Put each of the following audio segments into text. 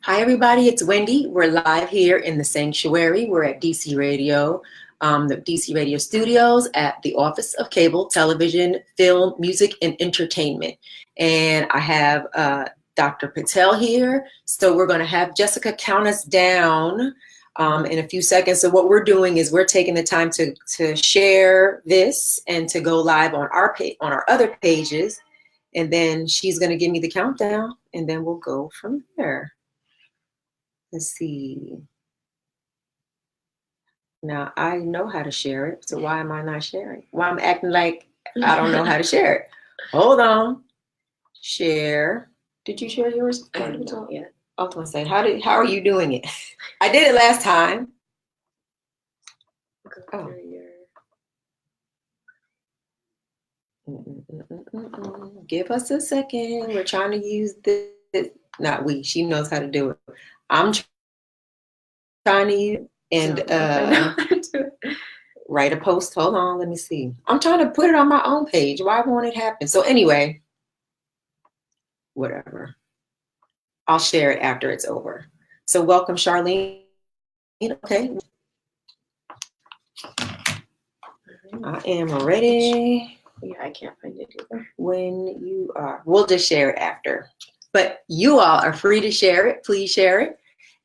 Hi, everybody. It's Wendy. We're live here in the sanctuary. We're at DC Radio, the DC Radio studios at the Office of Cable, Television, Film, Music, and Entertainment. And I have Dr. Patel here. So we're going to have Jessica count us down in a few seconds. So what we're doing is we're taking the time to share this and to go live on our on our other pages. And then she's going to give me the countdown, and then we'll go from there. Let's see. Now I know how to share it, so why am I not sharing? Why I'm acting like I don't know how to share it? Hold on. Share. Did you share yours? I haven't done it yet. I was gonna say, how are you doing it? I did it last time. Oh. Give us a second. We're trying to use this. Not we. She knows how to do it. I'm trying to use and write a post. Hold on, let me see. I'm trying to put it on my own page. Why won't it happen? So anyway, whatever. I'll share it after it's over. So welcome, Charlene. Okay. I am ready. Yeah, I can't find it either. When you are. We'll just share it after. But you all are free to share it. Please share it.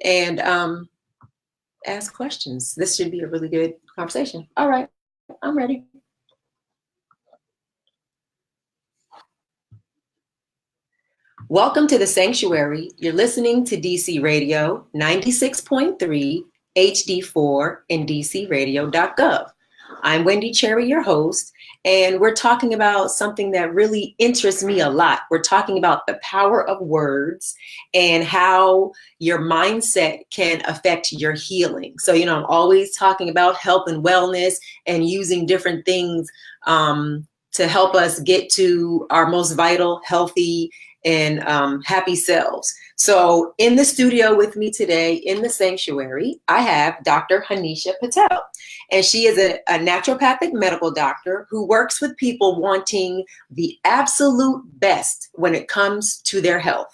And ask questions. This should be a really good conversation. All right, I'm ready. Welcome to the Sanctuary. You're listening to DC Radio 96.3, HD4, and DCRadio.gov. I'm Wendy Cherry, your host, and we're talking about something that really interests me a lot. We're talking about the power of words and how your mindset can affect your healing. So, I'm always talking about health and wellness and using different things to help us get to our most vital, healthy, and happy selves. So in the studio with me today in the sanctuary, I have Dr. Hanisha Patel. And she is a naturopathic medical doctor who works with people wanting the absolute best when it comes to their health.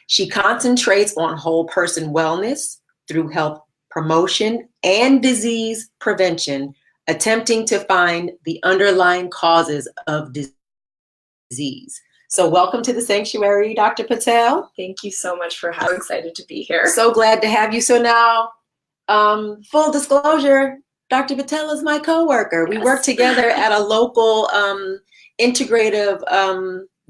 She concentrates on whole person wellness through health promotion and disease prevention, attempting to find the underlying causes of disease. So welcome to the sanctuary, Dr. Patel. Thank you so much for having me. Excited to be here. So glad to have you. So now, full disclosure, Dr. Patel is my coworker. Yes. We work together at a local integrative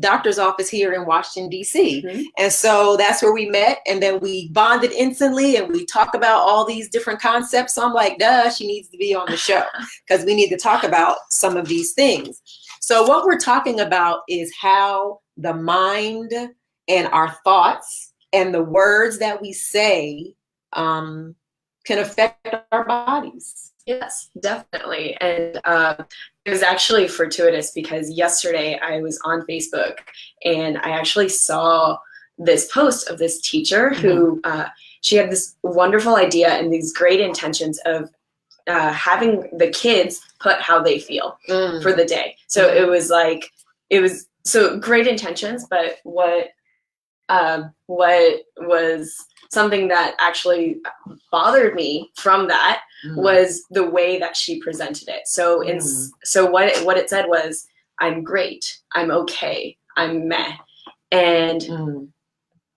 doctor's office here in Washington, D.C. Mm-hmm. And so that's where we met. And then we bonded instantly and we talk about all these different concepts. So I'm like, duh, she needs to be on the show because we need to talk about some of these things. So what we're talking about is how the mind and our thoughts and the words that we say can affect our bodies. Yes, definitely. And it was actually fortuitous because yesterday I was on Facebook and I actually saw this post of this teacher who she had this wonderful idea and these great intentions of having the kids put how they feel for the day. So it was so great intentions, but what was something that actually bothered me from that was the way that she presented it. So so what it said was, I'm great, I'm okay, I'm meh. And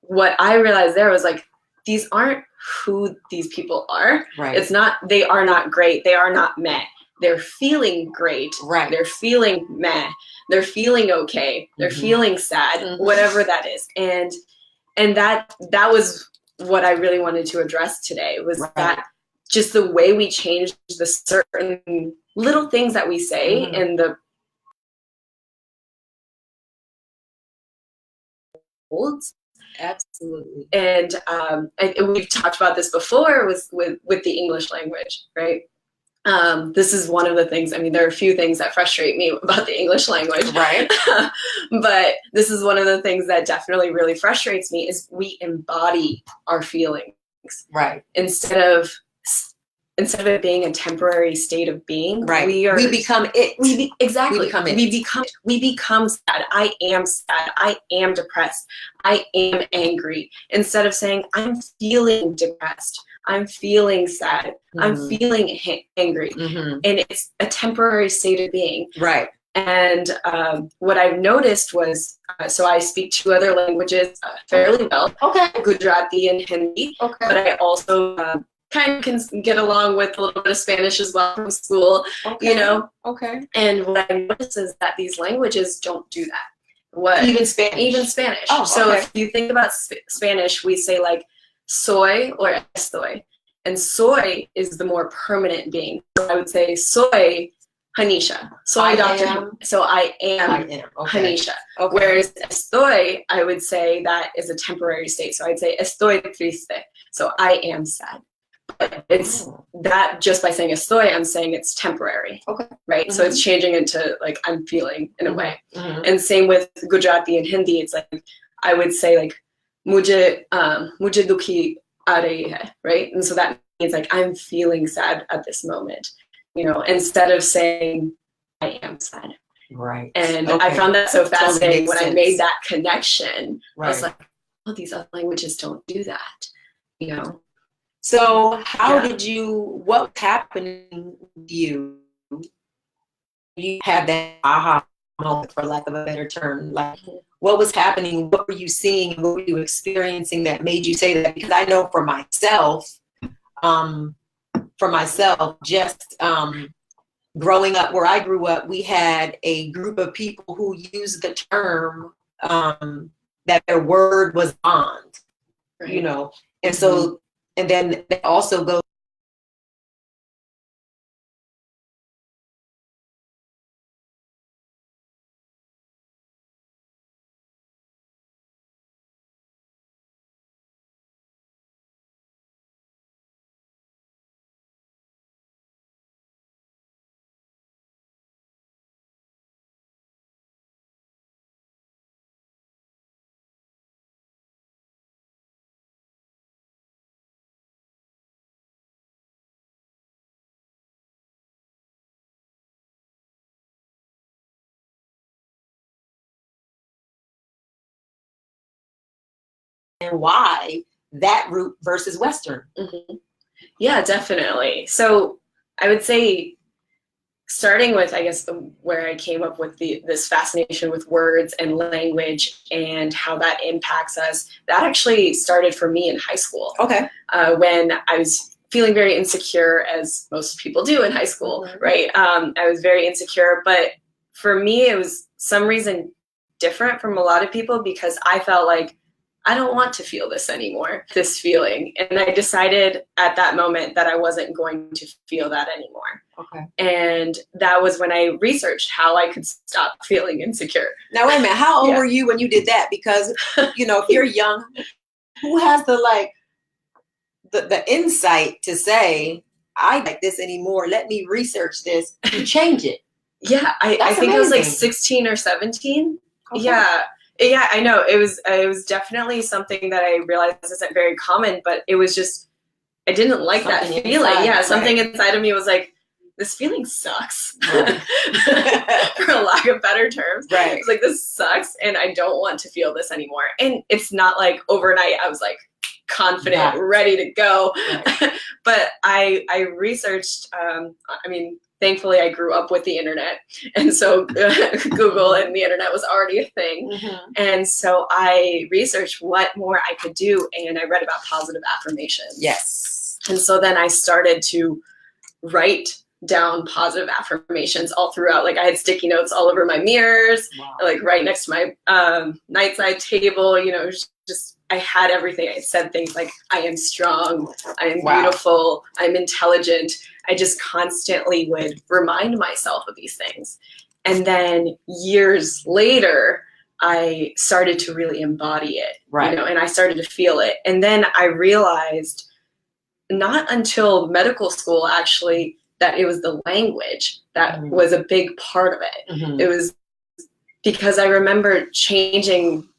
what I realized there was like, these aren't who these people are. Right. It's not, they are not great, they are not meh. They're feeling great. Right. They're feeling meh. They're feeling okay. They're feeling sad, whatever that is. And that was what I really wanted to address today was that just the way we change the certain little things that we say and the holds. Absolutely. And we've talked about this before with the English language, right? This is one of the things, I mean, there are a few things that frustrate me about the English language. Right. But this is one of the things that definitely really frustrates me is we embody our feelings. Right. Instead of instead of it being a temporary state of being, right. we become it. Exactly. We become sad. I am sad. I am depressed. I am angry. Instead of saying, I'm feeling depressed. I'm feeling sad. I'm feeling angry. And it's a temporary state of being. Right. And what I've noticed was, so I speak 2 other languages fairly well. Okay. Gujarati and Hindi. Okay. But I also kind of can get along with a little bit of Spanish as well from school, you know? Okay. And what I noticed is that these languages don't do that. Even Spanish? Even Spanish. Oh, so okay. if you think about Spanish, we say like soy or estoy. And soy is the more permanent being. So I would say soy Hanisha. Soy Dr. So I am Okay. Hanisha. Okay. Whereas estoy, I would say that is a temporary state. So I'd say estoy triste. So I am sad. But it's that just by saying estoy, I'm saying it's temporary. Okay. Right? So it's changing into like I'm feeling in a way. And same with Gujarati and Hindi. It's like I would say like mujhe dukhi aa rahi hai, right? And so that means like I'm feeling sad at this moment. You know, instead of saying I am sad. Right. And I found that so fascinating when I made that connection. Right. I was like, oh, these other languages don't do that. You know. So what was happening with you? You had that aha moment, for lack of a better term. Like, what was happening? What were you seeing? What were you experiencing that made you say that? Because I know for myself, just growing up where I grew up, we had a group of people who used the term that their word was bond, right. You know, and so, and then they also go and why that route versus Western. Yeah, definitely. So I would say starting with, I guess, where I came up with this fascination with words and language and how that impacts us, that actually started for me in high school. Okay. When I was feeling very insecure, as most people do in high school, right? I was very insecure, but for me, it was some reason different from a lot of people because I felt like I don't want to feel this anymore, this feeling. And I decided at that moment that I wasn't going to feel that anymore. Okay. And that was when I researched how I could stop feeling insecure. Now, wait a minute. How old were you when you did that? Because, you know, if you're young, who has the insight to say, I don't like this anymore. Let me research this to change it. Yeah, I think it was like 16 or 17. Okay. Yeah, I know. It was definitely something that I realized isn't very common, but it was just, I didn't like something that feeling. Inside, yeah, something inside of me was like, this feeling sucks, right. For a lack of better terms. Right. It's like, this sucks, and I don't want to feel this anymore. And it's not like overnight I was like confident, ready to go. Right. But I researched, thankfully, I grew up with the internet, and so Google and the internet was already a thing. And so I researched what more I could do, and I read about positive affirmations. Yes. And so then I started to write down positive affirmations all throughout. Like I had sticky notes all over my mirrors, like right next to my nightside table, you know, just I had everything. I said things like, I am strong, I am beautiful, I'm intelligent. I just constantly would remind myself of these things. And then years later, I started to really embody it, you know, and I started to feel it. And then I realized not until medical school, actually, that it was the language that was a big part of it. It was because I remember changing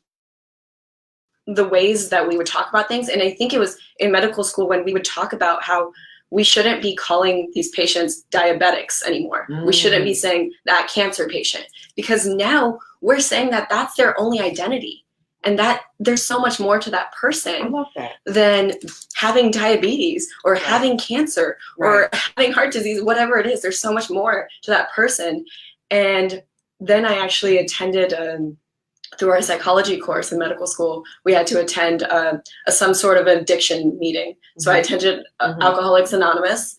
the ways that we would talk about things. And I think it was in medical school when we would talk about how we shouldn't be calling these patients diabetics anymore. We shouldn't be saying that cancer patient, because now we're saying that that's their only identity, and that there's so much more to that person than having diabetes or having cancer or having heart disease, whatever it is. There's so much more to that person. And then I actually attended through our psychology course in medical school, we had to attend some sort of addiction meeting. So I attended Alcoholics Anonymous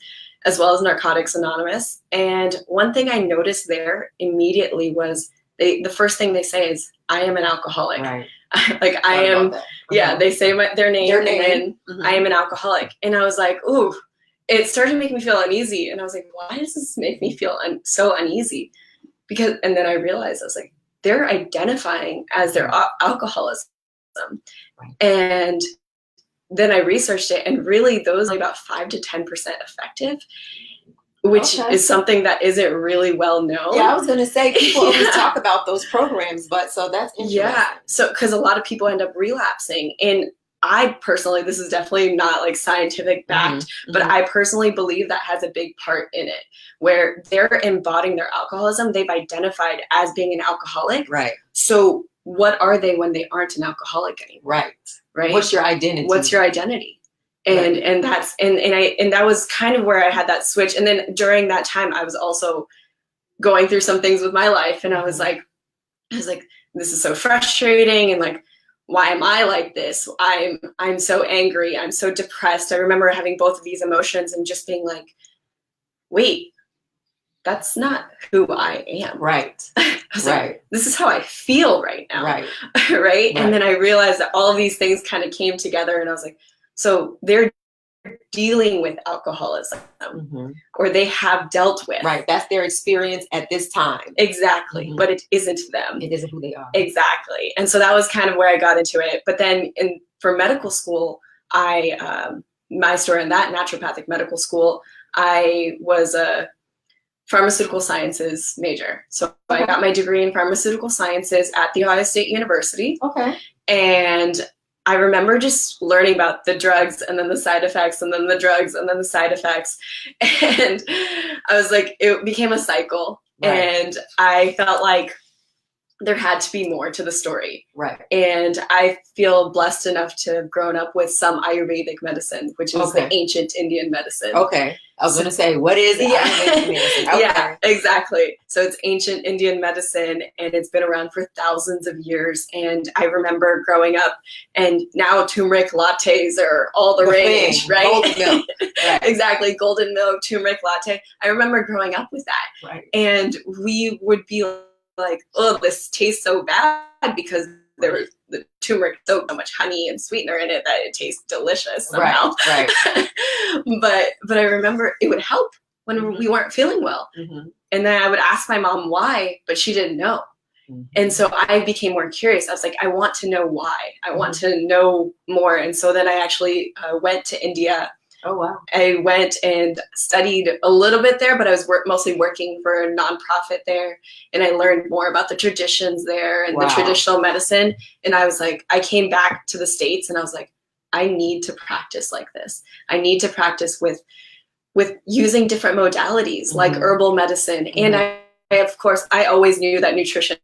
as well as Narcotics Anonymous. And one thing I noticed there immediately was the first thing they say is, I am an alcoholic. Like I am, they say their name and then I am an alcoholic. And I was like, ooh, it started to make me feel uneasy. And I was like, why does this make me feel so uneasy? And then I realized, I was like, they're identifying as their alcoholism. And then I researched it, and really those are about 5 to 10% effective, which is something that isn't really well known. Yeah, I was going to say, people always talk about those programs, but so that's interesting. Yeah, so because a lot of people end up relapsing. And I personally, this is definitely not like scientific backed, but I personally believe that has a big part in it, where they're embodying their alcoholism. They've identified as being an alcoholic. Right. So what are they when they aren't an alcoholic anymore? Right. What's your identity? What's your identity? And that's, and that was kind of where I had that switch. And then during that time, I was also going through some things with my life. And I was like, this is so frustrating. And like, why am I like this? I'm so angry. I'm so depressed. I remember having both of these emotions and just being like, wait, that's not who I am. Right. I was like, this is how I feel right now. Right. And then I realized that all of these things kind of came together, and I was like, so they're dealing with alcoholism, or they have dealt with. Right. That's their experience at this time. Exactly. But it isn't them. It isn't who they are. Exactly. And so that was kind of where I got into it. But then for medical school, my story in that naturopathic medical school, I was a pharmaceutical sciences major. So I got my degree in pharmaceutical sciences at The Ohio State University. And I remember just learning about the drugs and then the side effects and then the drugs and then the side effects. And I was like, it became a cycle. And I felt like there had to be more to the story. And I feel blessed enough to have grown up with some Ayurvedic medicine, which is the ancient Indian medicine. I was going to say, what is Ayurvedic medicine? Yeah, exactly. So it's ancient Indian medicine, and it's been around for thousands of years. And I remember growing up, and now turmeric lattes are all the rage, right? Golden milk. Exactly. Golden milk, turmeric latte. I remember growing up with that. And we would be like, oh, this tastes so bad, because there was the turmeric, so much honey and sweetener in it that it tastes delicious somehow. But I remember it would help when we weren't feeling well. And then I would ask my mom why, but she didn't know. And so I became more curious. I was like, I want to know why. I want to know more. And so then I actually went to India. I went and studied a little bit there, but I was mostly working for a nonprofit there. And I learned more about the traditions there and the traditional medicine. And I was like, I came back to the States and I was like, I need to practice like this. I need to practice with using different modalities like herbal medicine. And I, of course, I always knew that nutrition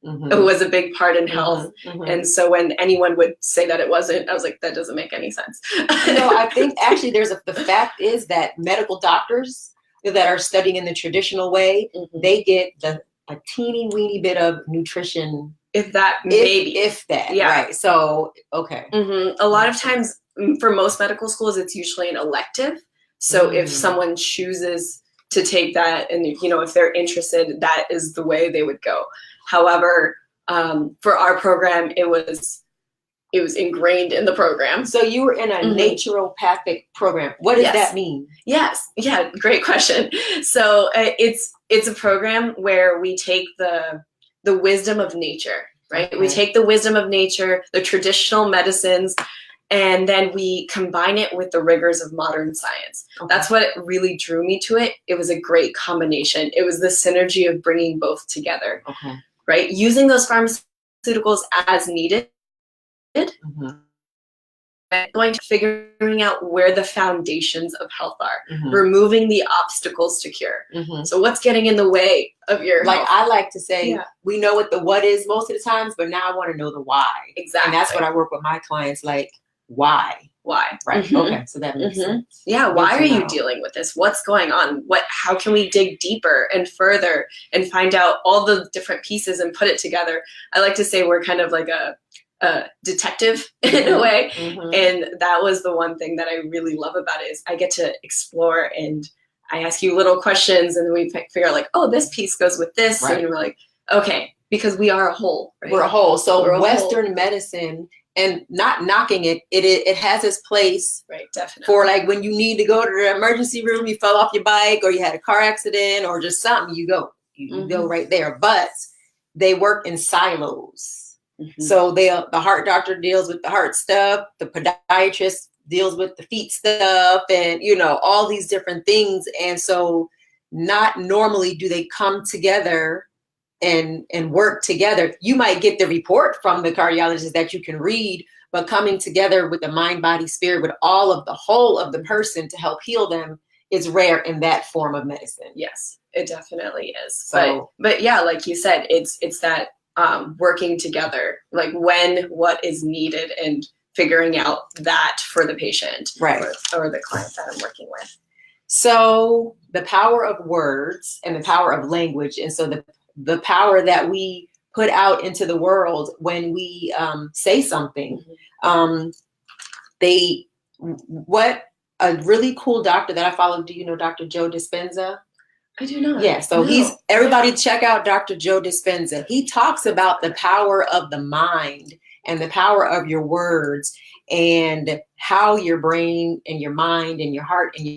was a big part in health. And so when anyone would say that it wasn't, I was like, that doesn't make any sense. I think actually the fact is that medical doctors that are studying in the traditional way, they get a teeny weeny bit of nutrition. If that. Right. So, A lot of times for most medical schools, it's usually an elective. So if someone chooses to take that and, if they're interested, that is the way they would go. However, for our program, it was ingrained in the program. So you were in a naturopathic program. What does that mean? Yes. Yeah. Great question. So it's a program where we take the wisdom of nature, right? We take the wisdom of nature, the traditional medicines, and then we combine it with the rigors of modern science. That's what really drew me to it. It was a great combination. It was the synergy of bringing both together, right? Using those pharmaceuticals as needed, going to figuring out where the foundations of health are, Mm-hmm. removing the obstacles to cure. Mm-hmm. So what's getting in the way of your like health? I like to say, we know what the what is most of the times, but now I want to know the why. Exactly. And that's what I work with my clients, like, why? Why? Right. Mm-hmm. Okay. So that makes sense. Yeah. Why are you dealing with this? What's going on? How can we dig deeper and further and find out all the different pieces and put it together? I like to say we're kind of like a detective in a way. Mm-hmm. And that was the one thing that I really love about it is I get to explore and I ask you little questions and then we figure out like, oh, this piece goes with this. Right. And we're like, okay, because we are a whole. Right? We're a whole. So we're Western medicine, and not knocking it, it has its place. Right, definitely. For like when you need to go to the emergency room, you fell off your bike or you had a car accident or just something, you go go right there. But they work in silos. Mm-hmm. So the heart doctor deals with the heart stuff, the podiatrist deals with the feet stuff, and all these different things. And so not normally do they come together and work together. You might get the report from the cardiologist that you can read, but coming together with the mind, body, spirit, with all of the whole of the person to help heal them is rare in that form of medicine. Yes, it definitely is. So, but yeah, like you said, it's that working together, like what is needed and figuring out that for the patient, right, or the client that I'm working with. So the power of words and the power of language, and so the power that we put out into the world when we say something. What a really cool doctor that I follow. Do you know Dr. JoeDispenza? I do not. Yeah, so everybody check out Dr. JoeDispenza. He talks about the power of the mind and the power of your words and how your brain and your mind and your heart and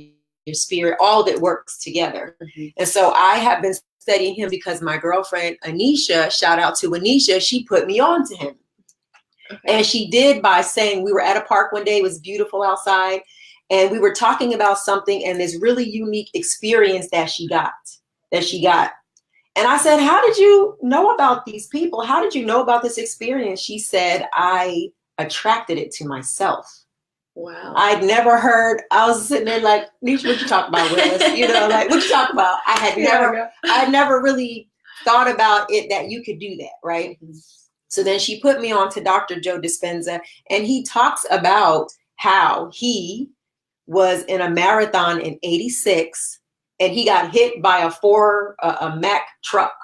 your spirit, all of it works together. Mm-hmm. And so I have been studying him because my girlfriend, Anisha, shout out to Anisha, she put me on to him. Okay. And she did by saying, we were at a park one day, it was beautiful outside, and we were talking about something and this really unique experience that she got. And I said, how did you know about these people? How did you know about this experience? She said, I attracted it to myself. Wow. I'd never heard, I was sitting there like, Nisha, what you talk about, Willis? Like, what you talk about? I never really thought about it that you could do that, right? Mm-hmm. So then she put me on to Dr. JoeDispenza, and he talks about how he was in a marathon in 86, and he got hit by a Mack truck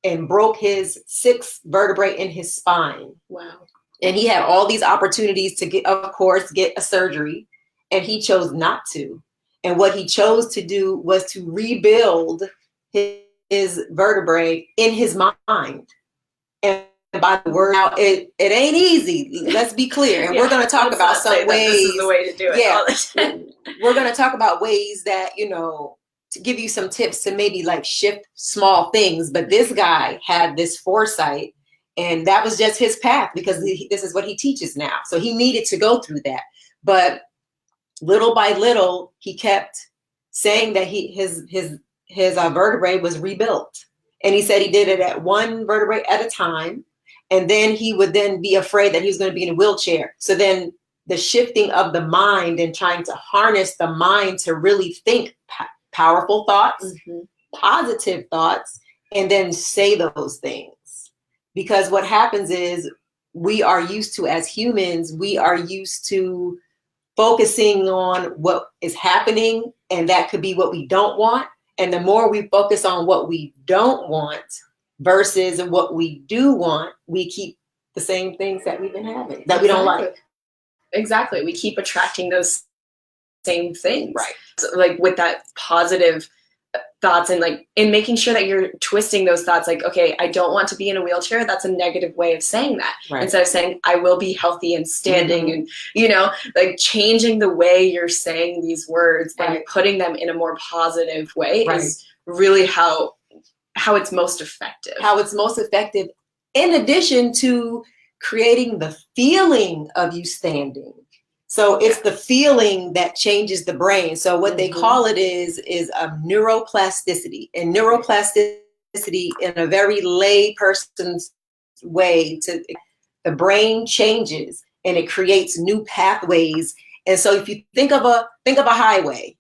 and broke his 6th vertebrae in his spine. Wow. And he had all these opportunities to get a surgery, and he chose not to. And what he chose to do was to rebuild his vertebrae in his mind. And by the word, now it ain't easy. Let's be clear. And we're going to talk about some ways. This is the way to do it. Yeah, we're going to talk about ways that to give you some tips to maybe like shift small things. But this guy had this foresight. And that was just his path because this is what he teaches now. So he needed to go through that. But little by little, he kept saying that his vertebrae was rebuilt. And he said he did it at one vertebrae at a time. And then he would then be afraid that he was going to be in a wheelchair. So then the shifting of the mind and trying to harness the mind to really think powerful thoughts, positive thoughts, and then say those things. Because what happens is we are used to, as humans, we are used to focusing on what is happening, and that could be what we don't want. And the more we focus on what we don't want versus what we do want, we keep the same things that we've been having, that we don't like. Exactly. We keep attracting those same things. Right. So, like with that positive thoughts and like in making sure that you're twisting those thoughts, like, okay, I don't want to be in a wheelchair. That's a negative way of saying that. Right. Instead of saying I will be healthy and standing, and like changing the way you're saying these words and putting them in a more positive way is really how it's most effective. How it's most effective, in addition to creating the feeling of you standing. So it's the feeling that changes the brain. So what they call it is neuroplasticity. And neuroplasticity, in a very lay person's way, the brain changes. and it creates new pathways. And so if you think of a highway,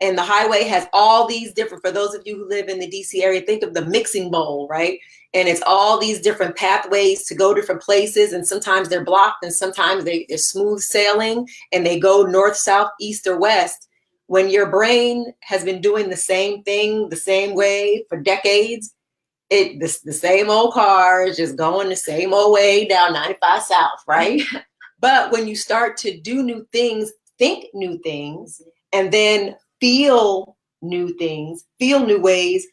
and the highway has all these different, for those of you who live in the DC area, think of the mixing bowl, right? And it's all these different pathways to go different places. And sometimes they're blocked and sometimes they're smooth sailing and they go north, south, east, or west. When your brain has been doing the same thing, the same way for decades, the same old car is just going the same old way down 95 South, right? But when you start to do new things, think new things, and then feel new things, feel new ways,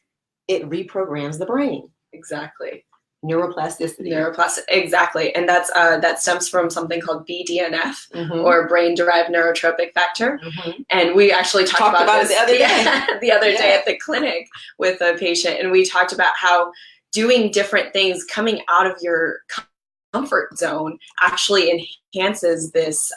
it reprograms the brain. Exactly. Neuroplasticity. Exactly. And that stems from something called BDNF, or brain-derived neurotropic factor. And we actually talked about this the other day. The other day at the clinic with a patient. And we talked about how doing different things, coming out of your comfort zone, actually enhances this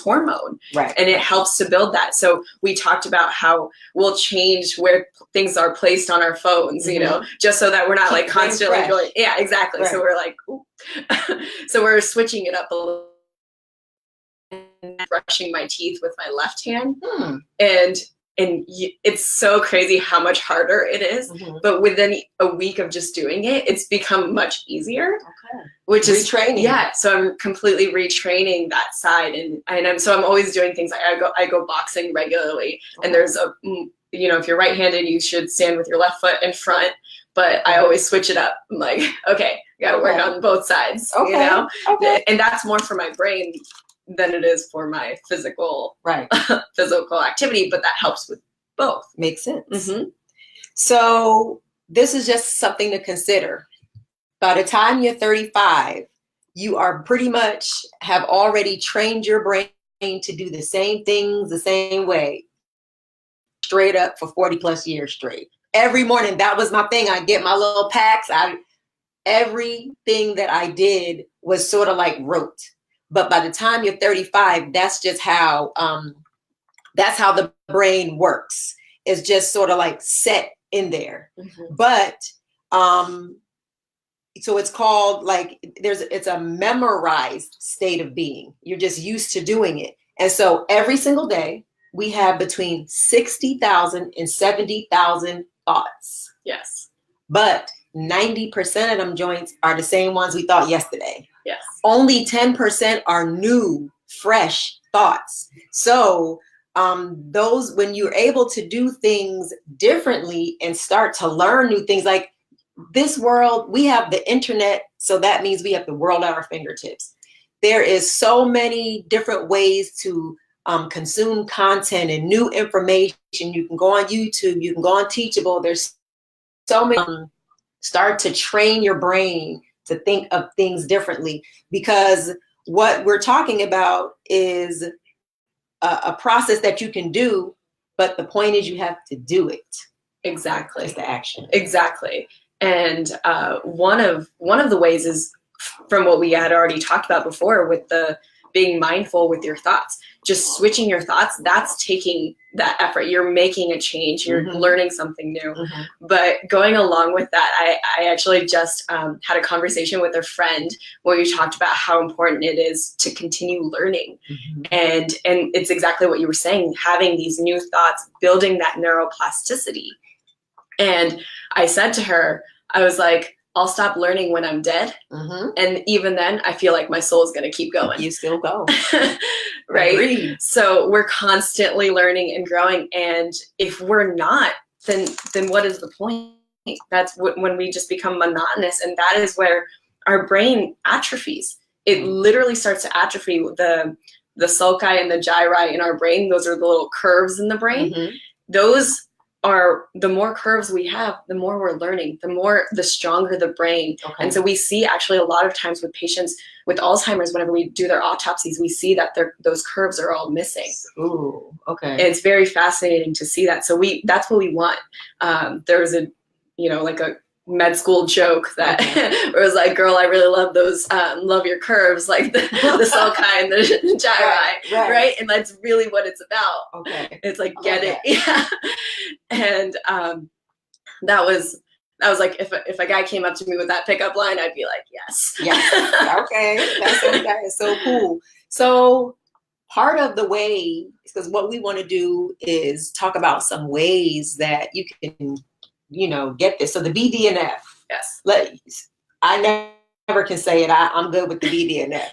hormone, right? And it helps to build that. So we talked about how we'll change where things are placed on our phones, you know, just so that we're not like constantly going. Yeah, exactly. Right. So we're like, so we're switching it up a little. Brushing my teeth with my left hand, and it's so crazy how much harder it is. But within a week of just doing it, it's become much easier. Which is retraining. Yeah, so I'm completely retraining that side, and I'm always doing things like I go boxing regularly, and there's a if you're right-handed, you should stand with your left foot in front. But I always switch it up. I'm like, okay, got to work on both sides. And that's more for my brain than it is for my physical activity, but that helps with both. Makes sense. So this is just something to consider. By the time you're 35, you are pretty much have already trained your brain to do the same things the same way, straight up for 40 plus years straight. Every morning, that was my thing. I get my little packs. Everything that I did was sort of like rote. But by the time you're 35, that's just how the brain works. It's just sort of like set in there. But so it's called like it's a memorized state of being. You're just used to doing it. And so every single day we have between 60,000 and 70,000 thoughts. Yes. But 90% of them joints are the same ones we thought yesterday. Yes. Only 10% are new, fresh thoughts. So those, when you're able to do things differently and start to learn new things, like this world, we have the internet. So that means we have the world at our fingertips. There is so many different ways to consume content and new information. You can go on YouTube, you can go on Teachable. There's so many. Start to train your brain to think of things differently, because what we're talking about is a process that you can do, but the point is you have to do it. Exactly. It's the action. Exactly. And one of the ways is from what we had already talked about before with the being mindful with your thoughts, just switching your thoughts, that's taking that effort. You're making a change, you're learning something new. But going along with that, I actually just had a conversation with a friend where we talked about how important it is to continue learning. And it's exactly what you were saying, having these new thoughts, building that neuroplasticity. And I said to her, I was like, I'll stop learning when I'm dead. And even then, I feel like my soul is going to keep going. You still go. Right? Agreed. So we're constantly learning and growing. And if we're not, then what is the point? That's when we just become monotonous. And that is where our brain atrophies. It literally starts to atrophy. The sulci and the gyri in our brain, those are the little curves in the brain. Those are, the more curves we have, the more we're learning, the stronger the brain. And so we see actually a lot of times with patients with Alzheimer's, whenever we do their autopsies, we see that those curves are all missing. Ooh, okay. And it's very fascinating to see that. So that's what we want. There was a med school joke that where it was like, girl, I really love those, love your curves, like the sulci and the gyri, right? And that's really what it's about. It's like, get it. Yeah. And that was I was like, if a guy came up to me with that pickup line, I'd be like, yes. Yeah. Okay. That is so cool. So part of the way, because what we want to do is talk about some ways that you can, get this. So the BDNF. Yes. I never can say it. I'm good with the BDNF.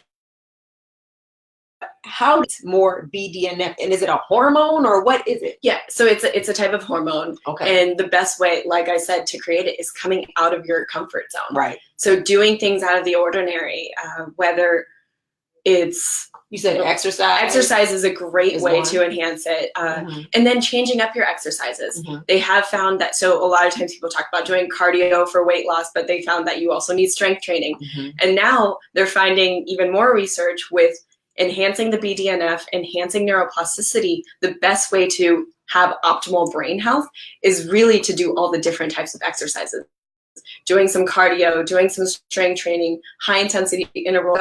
How is more BDNF, and is it a hormone or what is it? Yeah, so it's a type of hormone. Okay. And the best way, like I said, to create it is coming out of your comfort zone. Right. So doing things out of the ordinary, whether it's... You said exercise? Exercise is a great way to enhance it. And then changing up your exercises. They have found that, so a lot of times people talk about doing cardio for weight loss, but they found that you also need strength training. And now they're finding even more research with enhancing the BDNF, enhancing neuroplasticity. The best way to have optimal brain health is really to do all the different types of exercises. Doing some cardio, doing some strength training, high intensity interval,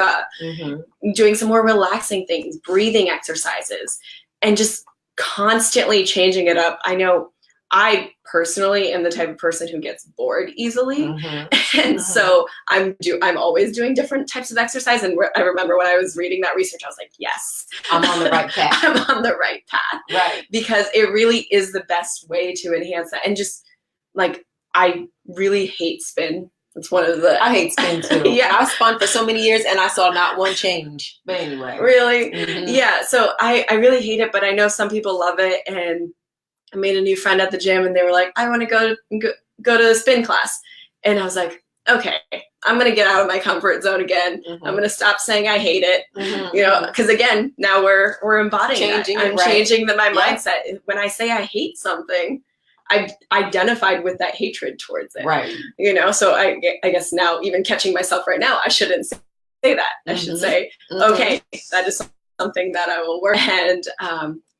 doing some more relaxing things, breathing exercises, and just constantly changing it up. I know I personally am the type of person who gets bored easily. And so I'm always doing different types of exercise. And I remember when I was reading that research, I was like, yes, I'm on the right path. I'm on the right path. Right. Because it really is the best way to enhance that. And just like, I really hate spin. It's one of the... I hate spin too. Yeah. I spun for so many years and I saw not one change. But anyway. Really? Yeah. So I really hate it, but I know some people love it. And I made a new friend at the gym and they were like, I want to go to a spin class. And I was like, okay, I'm going to get out of my comfort zone again. I'm going to stop saying I hate it, because again, now we're embodying changing that. I'm changing my mindset. When I say I hate something, I've identified with that hatred towards it. Right. So I guess now, even catching myself right now, I shouldn't say that. I should say, okay, that is something that I will work.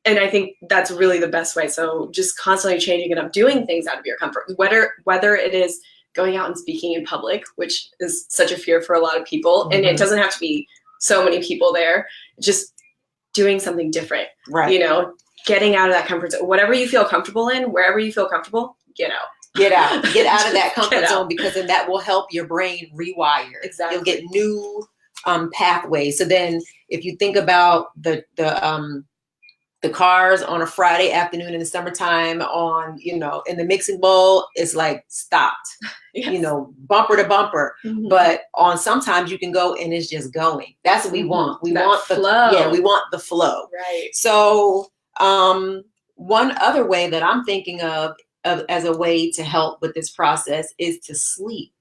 And I think that's really the best way. So just constantly changing it up, doing things out of your comfort, whether it is going out and speaking in public, which is such a fear for a lot of people. And it doesn't have to be so many people there, just doing something different, right. Getting out of that comfort zone, whatever you feel comfortable in, wherever you feel comfortable, get out. Get out of that comfort zone, because then that will help your brain rewire. Exactly. You'll get new pathways. So then if you think about the cars on a Friday afternoon in the summertime in the mixing bowl, it's like stopped, bumper to bumper. But sometimes you can go and it's just going. That's what we want. We want the flow. Yeah, we want the flow. Right. So one other way that I'm thinking of as a way to help with this process is to sleep.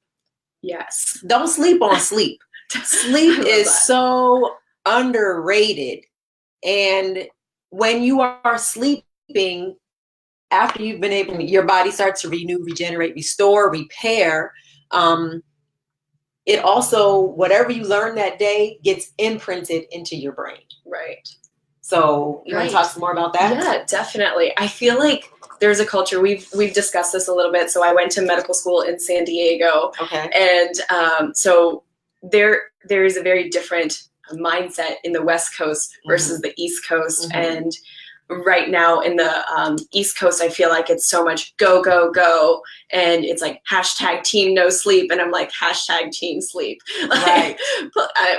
Yes. Don't sleep on sleep. Sleep is so underrated. And when you are sleeping, after you've been able, your body starts to renew, regenerate, restore, repair. It also, whatever you learn that day gets imprinted into your brain. Right. So you want to talk some more about that? Yeah, definitely. I feel like there's a culture, we've discussed this a little bit. So I went to medical school in San Diego. Okay. And so there is a very different mindset in the West Coast versus the East Coast. And right now in the East Coast, I feel like it's so much go, go, go. And it's like hashtag team no sleep. And I'm like, hashtag team sleep. Right.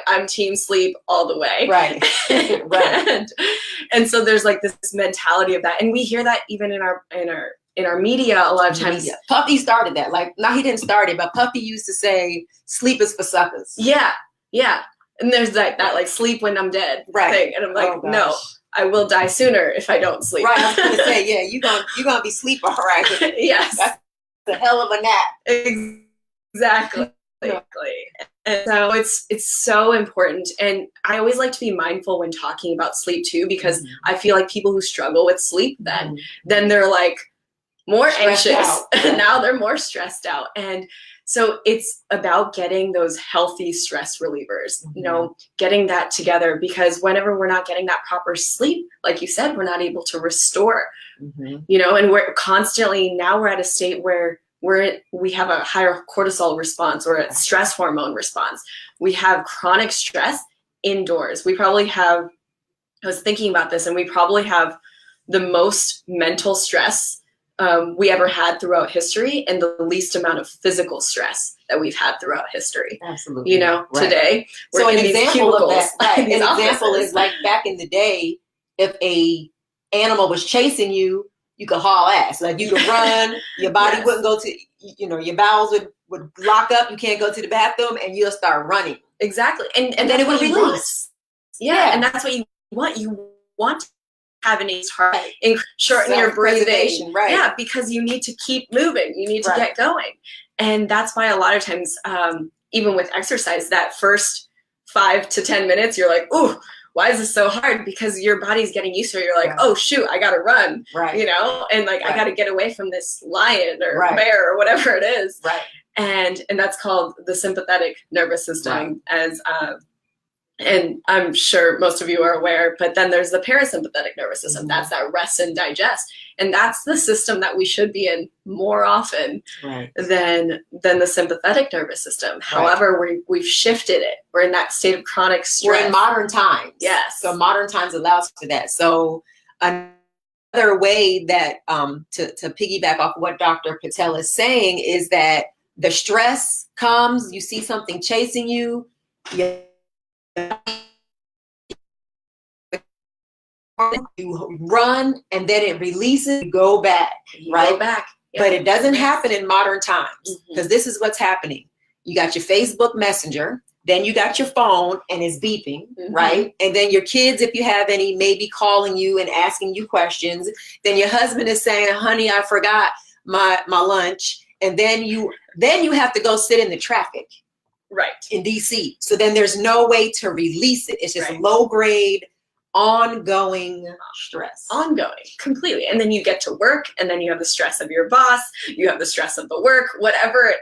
I'm team sleep all the way. Right. Right. And so there's like this mentality of that. And we hear that even in our media a lot of times. Puffy started that. He didn't start it, but Puffy used to say sleep is for suckers. Yeah. Yeah. And there's that like sleep when I'm dead thing. And I'm like, no, I will die sooner if I don't sleep. Right. I was going to say, yeah, you're gonna be sleep all right. Yes. That's a hell of a nap. Exactly. And so it's so important. And I always like to be mindful when talking about sleep too, because I feel like people who struggle with sleep then they're like more anxious. Now they're more stressed out. And so it's about getting those healthy stress relievers, getting that together, because whenever we're not getting that proper sleep, like you said, we're not able to restore, and we're constantly, now we're at a state where we have a higher cortisol response or a stress hormone response. We have chronic stress indoors. We probably have, I was thinking about this, and we probably have the most mental stress we ever had throughout history, and the least amount of physical stress that we've had throughout history. Absolutely. Today we're so in an these example of cubicles, that, right? An offices. example is like back in the day, if a animal was chasing you, you could haul ass. Like you could run, your body wouldn't go to, your bowels would lock up. You can't go to the bathroom, and you'll start running. Exactly, and then it would release. Yeah, and that's what you want. You want to have an ease heart, shorten your breathing, right? Yeah, because you need to keep moving. You need to get going, and that's why a lot of times, even with exercise, that first 5 to 10 minutes, you're like, "Ooh, why is this so hard?" Because your body's getting used to it. You're like, "Oh shoot, I gotta run," and like I gotta get away from this lion or bear or whatever it is, And that's called the sympathetic nervous system, as and I'm sure most of you are aware, but then there's the parasympathetic nervous system. That's that rest and digest. And that's the system that we should be in more often than the sympathetic nervous system. However, we've shifted it. We're in that state of chronic stress. We're in modern times. Yes. So modern times allows for that. So another way that to piggyback off what Dr. Patel is saying is that the stress comes, you see something chasing you, you run, and then it releases, you go back, Go back. But it doesn't happen in modern times, because this is what's happening. You got your Facebook Messenger, then you got your phone and it's beeping, right? And then your kids, if you have any, may be calling you and asking you questions. Then your husband is saying, "Honey, I forgot my lunch." And then you have to go sit in the traffic. In DC. So then there's no way to release it. It's just low grade, ongoing stress. Ongoing, completely. And then you get to work, and then you have the stress of your boss, you have the stress of the work, whatever it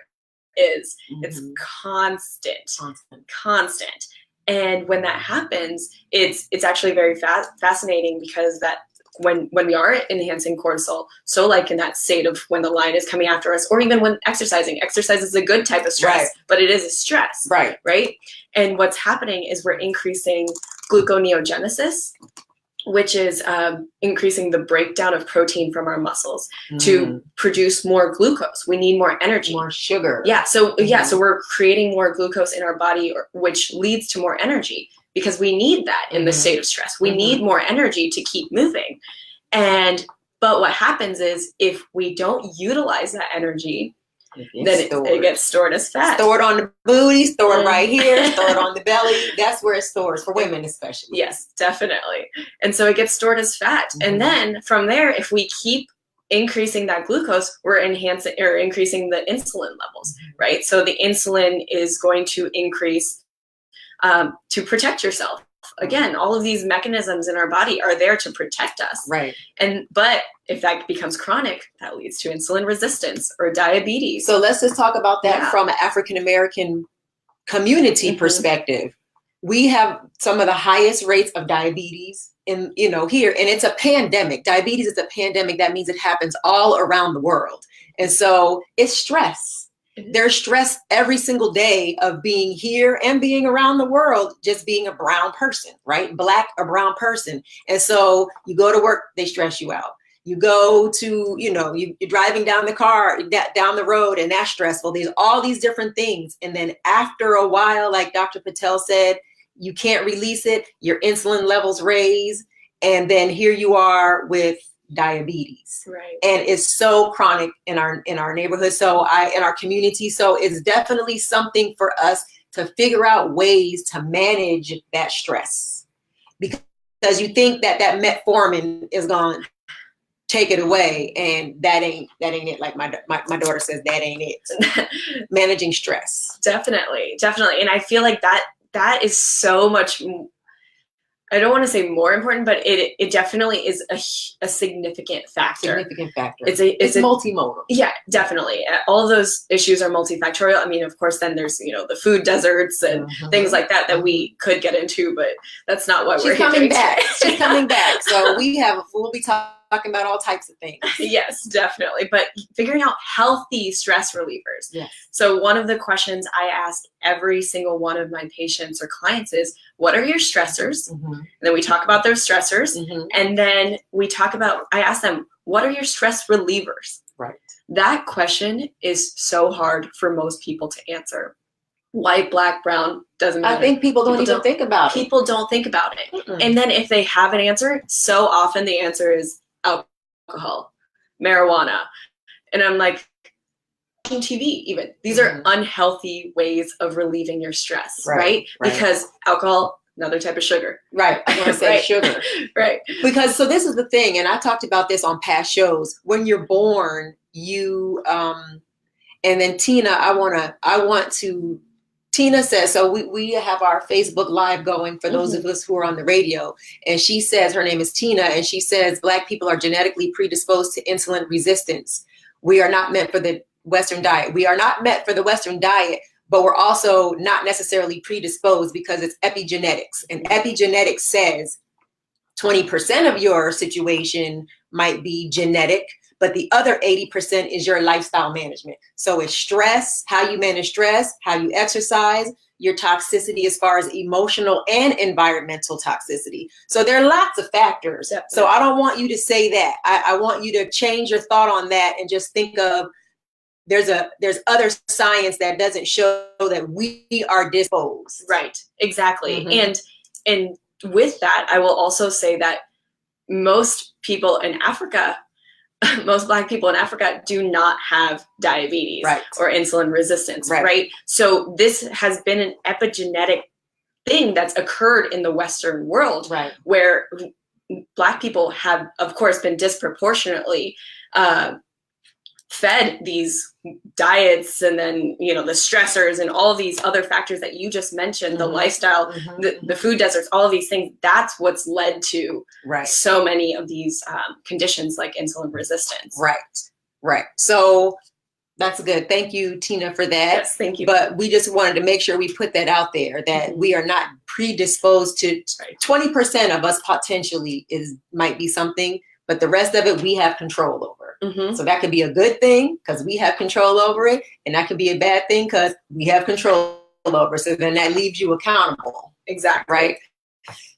is. It's constant. And when that happens, it's actually very fascinating, because that when we are enhancing cortisol, so like in that state of when the lion is coming after us, or even when exercise is a good type of stress, but it is a stress, right? And what's happening is we're increasing gluconeogenesis, which is increasing the breakdown of protein from our muscles to produce more glucose. We need more energy, more sugar. So we're creating more glucose in our body, which leads to more energy. Because we need that in the state of stress. We need more energy to keep moving. But what happens is, if we don't utilize that energy, then it gets stored as fat. Stored on the booty, stored right here, stored on the belly. That's where it stores, for women especially. Yes, definitely. And so it gets stored as fat. And then from there, if we keep increasing that glucose, we're increasing the insulin levels, right? So the insulin is going to increase to protect yourself. Again, all of these mechanisms in our body are there to protect us. But if that becomes chronic, that leads to insulin resistance or diabetes. So let's just talk about that from an African American community perspective. We have some of the highest rates of diabetes in here, and it's a pandemic. Diabetes is a pandemic. That means it happens all around the world, and so it's stress. There's stress every single day of being here and being around the world, just being a brown person, right? Black or brown person. And so you go to work, they stress you out. You go to, you're driving down the road, and that's stressful. There's all these different things. And then after a while, like Dr. Patel said, you can't release it. Your insulin levels raise. And then here you are with diabetes, and it's so chronic in our neighborhood, in our community. So it's definitely something for us to figure out ways to manage that stress, because you think that metformin is going to take it away, and that ain't it. Like my daughter says, that ain't it. Managing stress, definitely, and I feel like that is so much. I don't want to say more important, but it definitely is a significant factor. It's multimodal. Yeah, definitely. All of those issues are multifactorial. I mean, of course, then there's, the food deserts and things like that we could get into, but that's not what we're coming back. She's coming back. So we'll be talking talking about all types of things. Yes, definitely. But figuring out healthy stress relievers. Yes. So one of the questions I ask every single one of my patients or clients is, what are your stressors? Mm-hmm. And then we talk about those stressors. Mm-hmm. And then I ask them, what are your stress relievers? Right. That question is so hard for most people to answer. White, black, brown, doesn't matter. I think people don't even think about it. People don't think about it. Mm-mm. And then if they have an answer, so often the answer is alcohol, marijuana. And I'm like, watching TV even. These are unhealthy ways of relieving your stress, right? Because alcohol, another type of sugar. Right. I want to say sugar. Right. Because so this is the thing, and I talked about this on past shows. When you're born, you and then Tina, Tina says, so we have our Facebook Live going for those of us who are on the radio. And she says, her name is Tina, and she says, Black people are genetically predisposed to insulin resistance. We are not meant for the Western diet. We are not meant for the Western diet, but we're also not necessarily predisposed because it's epigenetics. And epigenetics says 20% of your situation might be genetic, but the other 80% is your lifestyle management. So it's stress, how you manage stress, how you exercise, your toxicity as far as emotional and environmental toxicity. So there are lots of factors. Yep. So I don't want you to say that. I want you to change your thought on that and just think of there's other science that doesn't show that we are disposed. Right, exactly. And with that, I will also say that most people in Africa, most Black people in Africa do not have diabetes or insulin resistance, right? So this has been an epigenetic thing that's occurred in the Western world, where Black people have, of course, been disproportionately fed these diets, and then, you know, the stressors and all these other factors that you just mentioned, the lifestyle, the food deserts, all of these things. That's what's led to so many of these conditions like insulin resistance. Right. So that's good. Thank you, Tina, for that. Yes, thank you. But we just wanted to make sure we put that out there, that we are not predisposed to 20% of us potentially might be something, but the rest of it we have control over. So that could be a good thing because we have control over it, and that could be a bad thing because we have control over it. So then that leaves you accountable. Exactly. Right.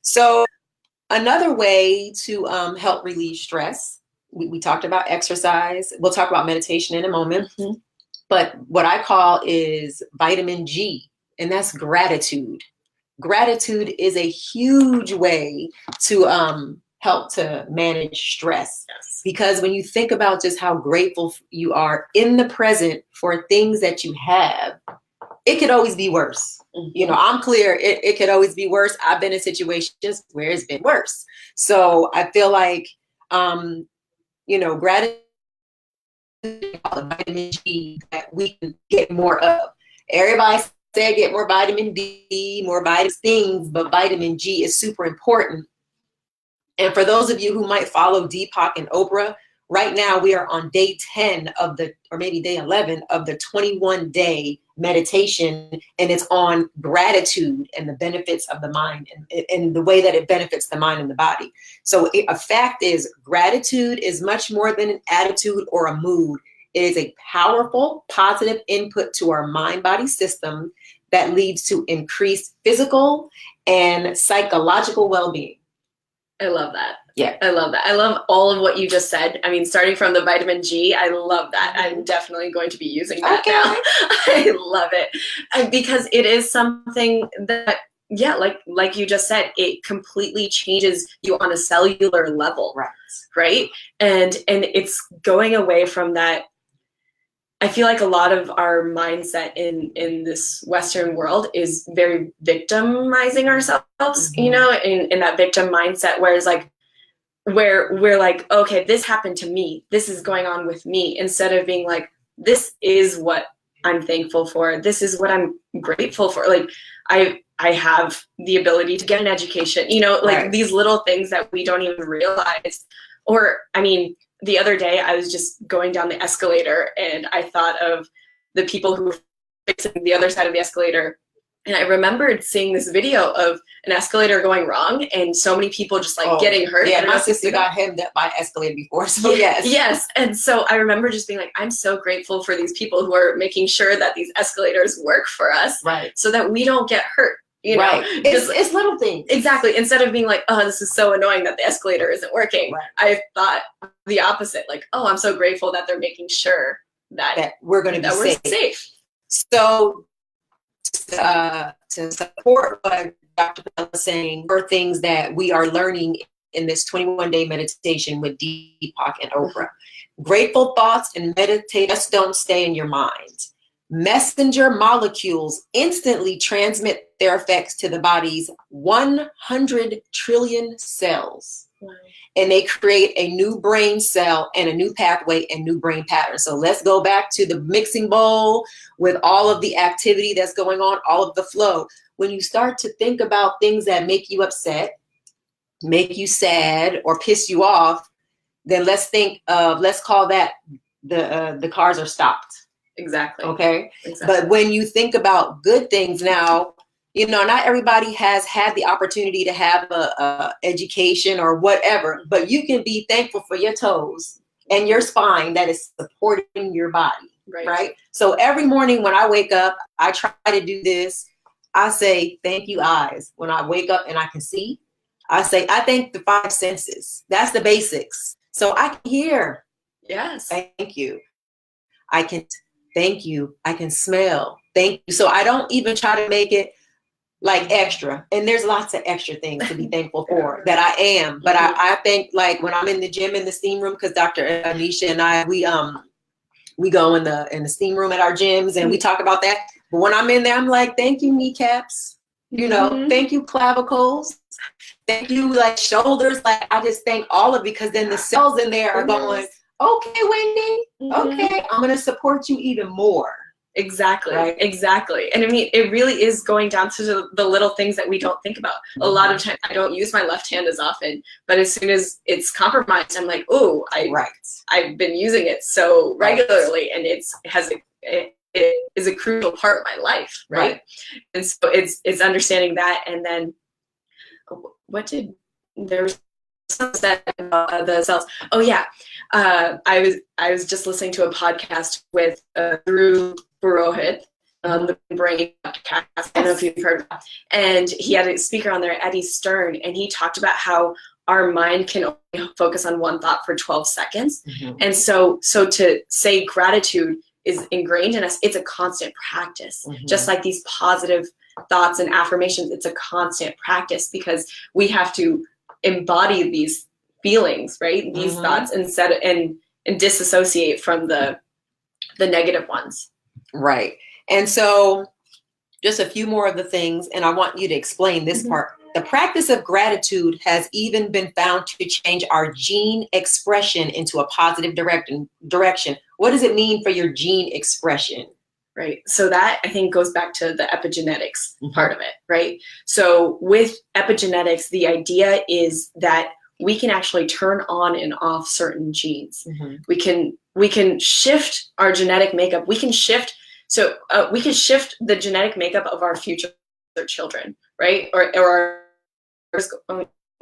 So another way to help relieve stress, we talked about exercise. We'll talk about meditation in a moment. But what I call is vitamin G, and that's gratitude. Gratitude is a huge way to help to manage stress. Because when you think about just how grateful you are in the present for things that you have, it could always be worse. You know, I'm clear, it could always be worse. I've been in situations where it's been worse. So I feel like, you know, gratitude, vitamin G, that we can get more of. Everybody said get more vitamin D, more vitamin things, but vitamin G is super important. And for those of you who might follow Deepak and Oprah, right now we are on day 10 or maybe day 11 of the 21-day meditation, and it's on gratitude and the benefits of the mind and the way that it benefits the mind and the body. So a fact is, gratitude is much more than an attitude or a mood. It is a powerful, positive input to our mind-body system that leads to increased physical and psychological well-being. I love that. Yeah. I love that. I love all of what you just said. I mean, starting from the vitamin G, I love that. I'm definitely going to be using that now. I love it. Because it is something that, like you just said, it completely changes you on a cellular level. Right? And it's going away from that. I feel like a lot of our mindset in this Western world is very victimizing ourselves, you know, in that victim mindset, whereas like, where we're like, okay, this happened to me, this is going on with me, instead of being like, this is what I'm thankful for, this is what I'm grateful for. Like, I have the ability to get an education, you know, like these little things that we don't even realize. Or, I mean, the other day I was just going down the escalator and I thought of the people who were facing the other side of the escalator And I remembered seeing this video of an escalator going wrong and so many people just like getting hurt. Yeah, my sister got hemmed up by escalator before. So yes. Yes. And so I remember just being like, I'm so grateful for these people who are making sure that these escalators work for us. Right. So that we don't get hurt. You know? Right. It's little things. Exactly. Instead of being like, oh, this is so annoying that the escalator isn't working. Right. I thought the opposite. Like, oh, I'm so grateful that they're making sure that we're going to be safe. So to support what Dr. Patel is saying, are things that we are learning in this 21-day meditation with Deepak and Oprah. Grateful thoughts and meditate just don't stay in your mind. Messenger molecules instantly transmit their effects to the body's 100 trillion cells. Wow. And they create a new brain cell and a new pathway and new brain pattern. So let's go back to the mixing bowl with all of the activity that's going on, all of the flow. When you start to think about things that make you upset, make you sad, or piss you off, then let's call that the cars are stopped. Exactly. Okay. Exactly. But when you think about good things now, you know, not everybody has had the opportunity to have a education or whatever, but you can be thankful for your toes and your spine that is supporting your body. Right. So every morning when I wake up, I try to do this. I say, thank you, eyes. When I wake up and I can see, I say, I thank the 5 senses. That's the basics. So I can hear. Yes. Thank you. I can thank you. I can smell. Thank you. So I don't even try to make it like extra. And there's lots of extra things to be thankful for that I am. But I think like when I'm in the gym in the steam room, because Dr. Hanisha and I, we go in the steam room at our gyms and we talk about that. But when I'm in there, I'm like, thank you, kneecaps. You know, thank you, clavicles. Thank you, like shoulders. Like I just thank all of it, because then the cells in there are going, okay, Wendy, okay, I'm going to support you even more. Exactly. Right? Exactly. And I mean, it really is going down to the little things that we don't think about. A lot of times I don't use my left hand as often, but as soon as it's compromised, I'm like, oh, I've been using it so regularly, and it is a crucial part of my life. Right. And so it's understanding that. And then there was something said about the cells. Oh yeah. I was just listening to a podcast with Drew Purohit, the Brain podcast. I don't know if you've heard of that. And he had a speaker on there, Eddie Stern, and he talked about how our mind can only focus on one thought for 12 seconds. And so to say gratitude is ingrained in us. It's a constant practice, just like these positive thoughts and affirmations. It's a constant practice, because we have to embody these feelings, right? These thoughts, and disassociate from the negative ones. Right. And so just a few more of the things, and I want you to explain this part. The practice of gratitude has even been found to change our gene expression into a positive direction. What does it mean for your gene expression? Right. So that, I think, goes back to the epigenetics part of it, right? So with epigenetics, the idea is that we can actually turn on and off certain genes. We can shift our genetic makeup. We can shift the genetic makeup of our future children, right? Or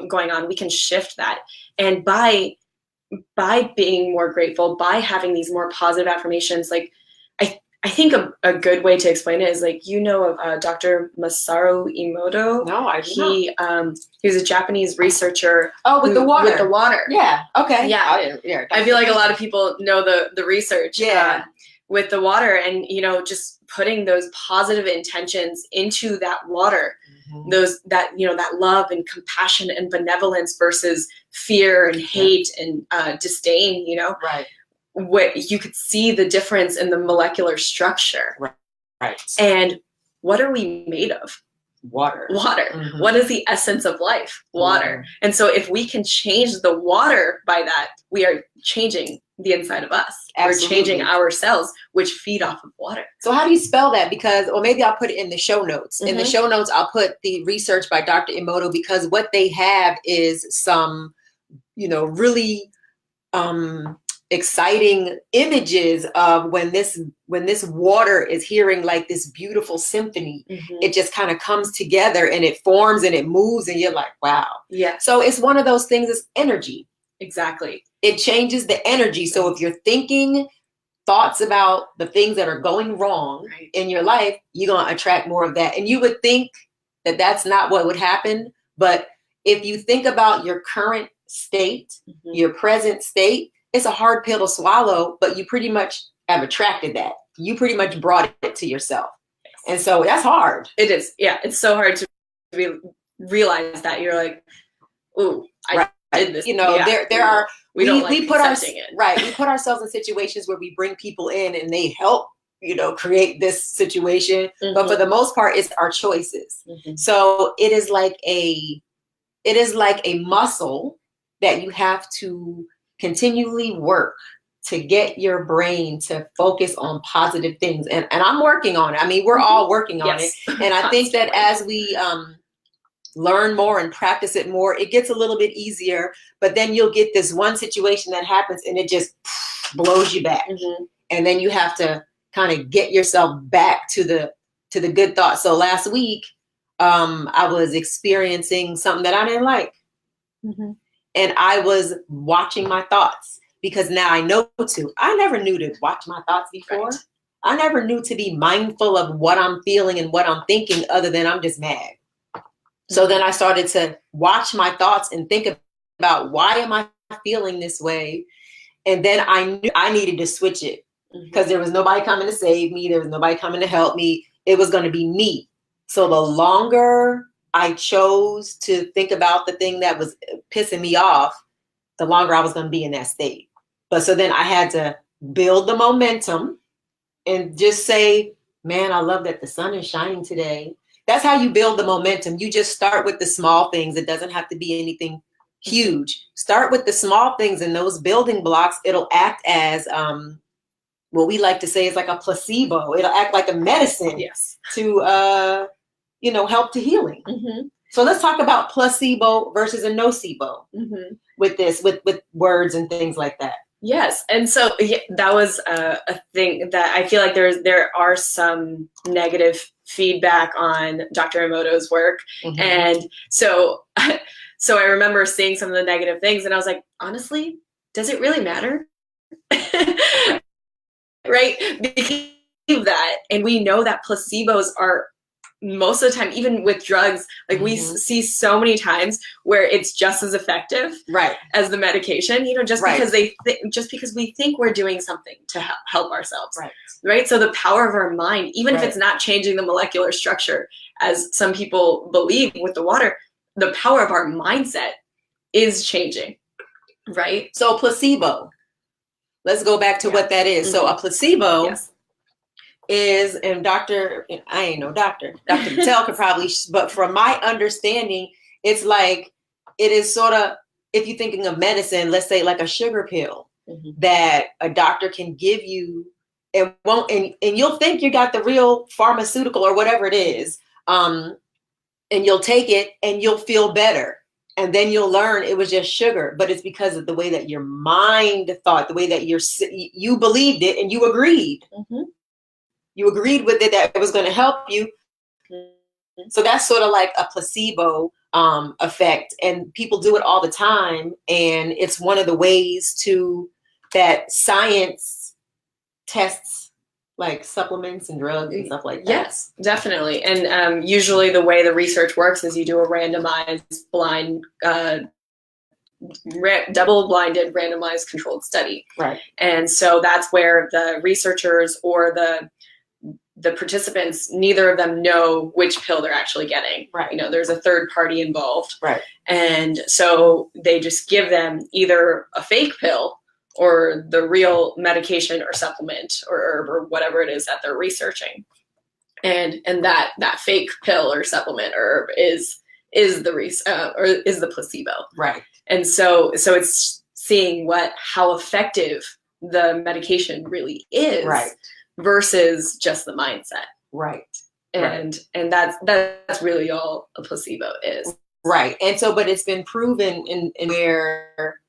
going on, we can shift that. And by being more grateful, by having these more positive affirmations, like I think a good way to explain it is, like, you know of Dr. Masaru Emoto? No, I do not. He was a Japanese researcher. Oh, with the water. With the water. Yeah. Okay. Yeah. I feel like a lot of people know the research. Yeah. With the water, and just putting those positive intentions into that water, that love and compassion and benevolence versus fear and hate and disdain. Right. What you could see the difference in the molecular structure. Right. And what are we made of? Water. What is the essence of life? Water. And so if we can change the water by that, we are changing the inside of us. Absolutely. We're changing our cells, which feed off of water. So how do you spell that? Or maybe I'll put it in the show notes. In the show notes, I'll put the research by Dr. Emoto, because what they have is some, really exciting images of when this water is hearing like this beautiful symphony. It just kind of comes together and it forms and it moves and you're like, wow. Yeah. So it's one of those things, it's energy. Exactly. It changes the energy. So if you're thinking thoughts about the things that are going wrong in your life, you're going to attract more of that. And you would think that that's not what would happen. But if you think about your current state, your present state, it's a hard pill to swallow, but you pretty much have attracted that. You pretty much brought it to yourself. And so that's hard. It is. Yeah. It's so hard to realize that. You're like, ooh, I did this. You know, there are, we put we put ourselves in situations where we bring people in and they help, you know, create this situation. But for the most part, it's our choices. So it is like a muscle that you have to continually work to get your brain to focus on positive things. And I'm working on it. I mean, we're all working on it. And I think that as we learn more and practice it more, it gets a little bit easier. But then you'll get this one situation that happens and it just blows you back. And then you have to kind of get yourself back to the good thoughts. So last week, I was experiencing something that I didn't like. And I was watching my thoughts because now I know to. I never knew to watch my thoughts before. I never knew to be mindful of what I'm feeling and what I'm thinking other than I'm just mad. So then I started to watch my thoughts and think about why am I feeling this way? And then I knew I needed to switch it because there was nobody coming to save me. There was nobody coming to help me. It was going to be me. So the longer I chose to think about the thing that was pissing me off, the longer I was going to be in that state. But so then I had to build the momentum and just say, man, I love that the sun is shining today. That's how you build the momentum. You just start with the small things. It doesn't have to be anything huge. Start with the small things and those building blocks. It'll act as what we like to say is like a placebo. It'll act like a medicine to help to healing. So let's talk about placebo versus a nocebo with this, with words and things like that. Yes. And so that was a thing that I feel like there are some negative feedback on Dr. Emoto's work. And so I remember seeing some of the negative things and I was like, honestly, does it really matter? Right? Because that, and we know that placebos are most of the time, even with drugs, like we see so many times where it's just as effective as the medication, just because just because we think we're doing something to help ourselves. Right. So the power of our mind, even if it's not changing the molecular structure, as some people believe with the water, the power of our mindset is changing. Right. So placebo, let's go back to what that is. So a placebo is, and I ain't no doctor. Dr. Patel could probably, but from my understanding, it's like, it is sort of, if you're thinking of medicine, let's say like a sugar pill that a doctor can give you and you'll think you got the real pharmaceutical or whatever it is. And you'll take it and you'll feel better. And then you'll learn it was just sugar, but it's because of the way that your mind thought, the way that you believed it and you agreed. You agreed with it that it was going to help you. So that's sort of like a placebo effect. And people do it all the time. And it's one of the ways that science tests like supplements and drugs and stuff like that. Yes, definitely. And usually the way the research works is you do a randomized blind, double-blinded randomized controlled study. Right. And so that's where the researchers or the participants, neither of them know which pill they're actually getting. Right. There's a third party involved. Right. And so they just give them either a fake pill or the real medication or supplement or herb or whatever it is that they're researching. And that fake pill or supplement or herb is the placebo. Right. And so it's seeing how effective the medication really is. Right. Versus just the mindset. Right. And that's really all a placebo is. Right. And so, but it's been proven in where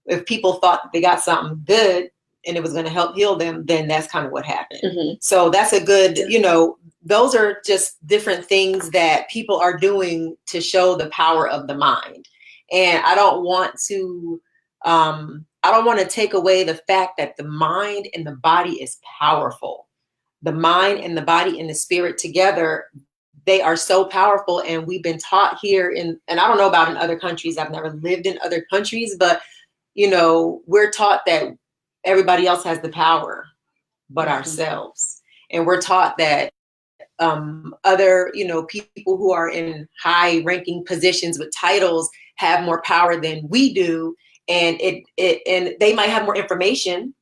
if people thought that they got something good and it was going to help heal them, then that's kind of what happened. Mm-hmm. So that's a good, those are just different things that people are doing to show the power of the mind. And I don't want to take away the fact that the mind and the body is powerful. The mind and the body and the spirit together, they are so powerful. And we've been taught here and I don't know about in other countries. I've never lived in other countries, but, we're taught that everybody else has the power but ourselves. And we're taught that other, people who are in high ranking positions with titles have more power than we do. And and they might have more information,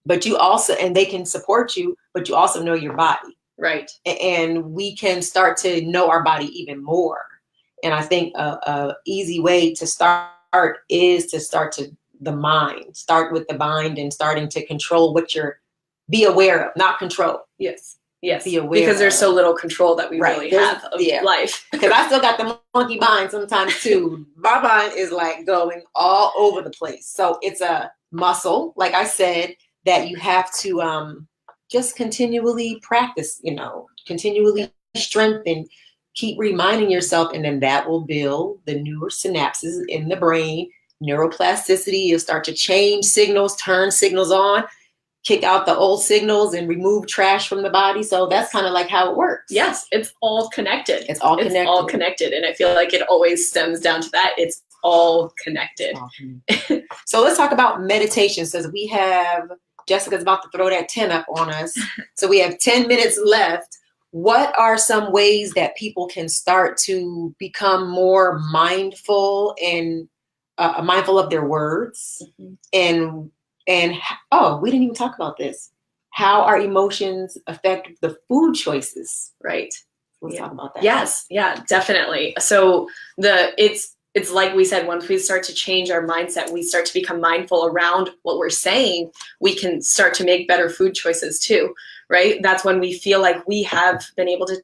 but you also, and they can support you, but you also know your body. Right. And we can start to know our body even more. And I think a easy way to start is to start with the mind and starting to control be aware of, not control. Yes. Yes. Be aware because there's so little control that we really have of life. Because I still got the monkey mind sometimes too. My mind is like going all over the place. So it's a muscle, like I said, that you have to just continually practice, continually strengthen, keep reminding yourself, and then that will build the newer synapses in the brain, neuroplasticity. You'll start to change signals, turn signals on, kick out the old signals and remove trash from the body. So that's kind of like how it works. Yes, it's all connected. It's all connected. And I feel like it always stems down to that. It's all connected. So let's talk about meditation. Says we have, Jessica's about to throw that 10 up on us. So we have 10 minutes left. What are some ways that people can start to become more mindful and mindful of their words? And we didn't even talk about this. How our emotions affect the food choices. Right. Let's talk about that. Yes. Yeah, definitely. So it's like we said, once we start to change our mindset, we start to become mindful around what we're saying, we can start to make better food choices too, right? That's when we feel like we have been able to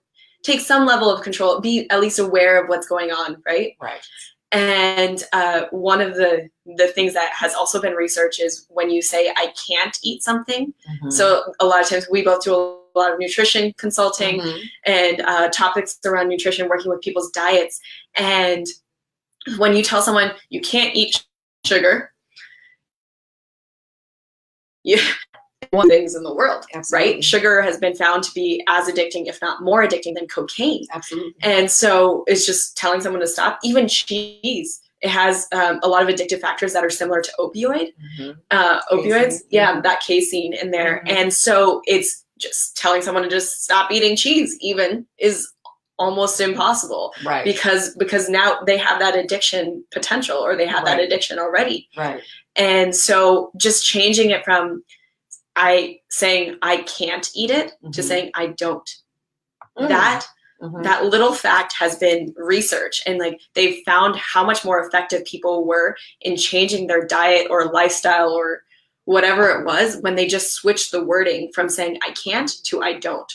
take some level of control, be at least aware of what's going on, right? Right. And one of the things that has also been researched is when you say, I can't eat something. Mm-hmm. So a lot of times we both do a lot of nutrition consulting and topics around nutrition, working with people's diets. And when you tell someone you can't eat sugar, one things in the world, Absolutely. Right? Sugar has been found to be as addicting, if not more addicting than cocaine. Absolutely. And so it's just telling someone to stop. Even cheese, it has a lot of addictive factors that are similar to opioids. That casein in there. And so it's just telling someone to just stop eating cheese even is almost impossible, right? Because now they have that addiction potential, or they have that addiction already, right? And so just changing it from saying I can't eat it to saying I don't. That little fact has been researched, and like they've found how much more effective people were in changing their diet or lifestyle or whatever it was when they just switched the wording from saying I can't to I don't.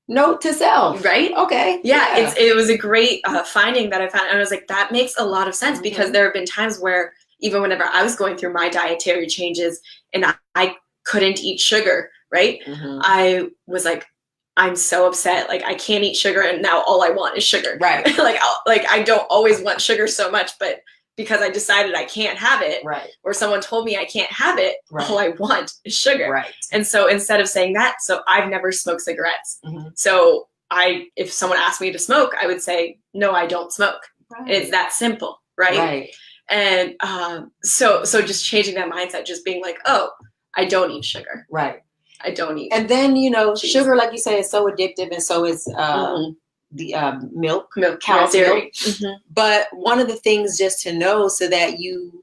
Note to self. Right? Okay. Yeah. It was a great finding that I found. And I was like, that makes a lot of sense because there have been times where even whenever I was going through my dietary changes and I couldn't eat sugar, right? I was like, I'm so upset. Like I can't eat sugar and now all I want is sugar. Right. like I don't always want sugar so much, but because I decided I can't have it, right, or someone told me I can't have it, right, all I want is sugar. Right. And so instead of saying that, so I've never smoked cigarettes. So if someone asked me to smoke, I would say, no, I don't smoke. Right. It's that simple, right? Right. And so just changing that mindset, just being like, oh, I don't eat sugar. Right. I don't eat. And then, cheese. Sugar, like you say, is so addictive, and so is the milk, cow's milk. But one of the things just to know so that you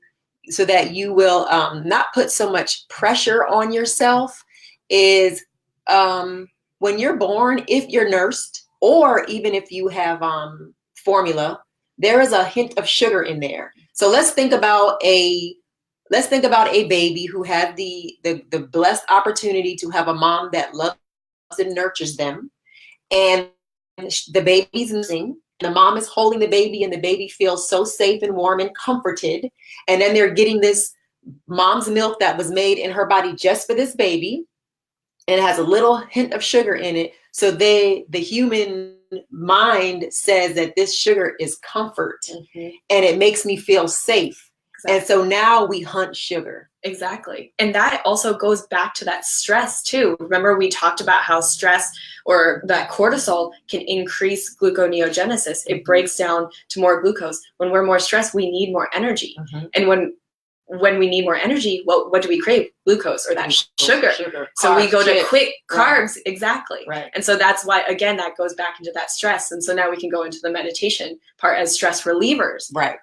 will not put so much pressure on yourself is when you're born, if you're nursed, or even if you have formula, there is a hint of sugar in there. So let's think about a baby who had the blessed opportunity to have a mom that loves and nurtures them, and the baby's missing, the mom is holding the baby and the baby feels so safe and warm and comforted. And then they're getting this mom's milk that was made in her body just for this baby. And it has a little hint of sugar in it. So the human mind says that this sugar is comfort, and it makes me feel safe. Exactly. And so now we hunt sugar. Exactly. And that also goes back to that stress too. Remember, we talked about how stress or that cortisol can increase gluconeogenesis. It breaks down to more glucose. When we're more stressed, we need more energy. And when we need more energy, what do we crave? Glucose, or that sugar. So we go to quick carbs. Right. Exactly. Right. And so that's why, again, that goes back into that stress. And so now we can go into the meditation part as stress relievers. Right.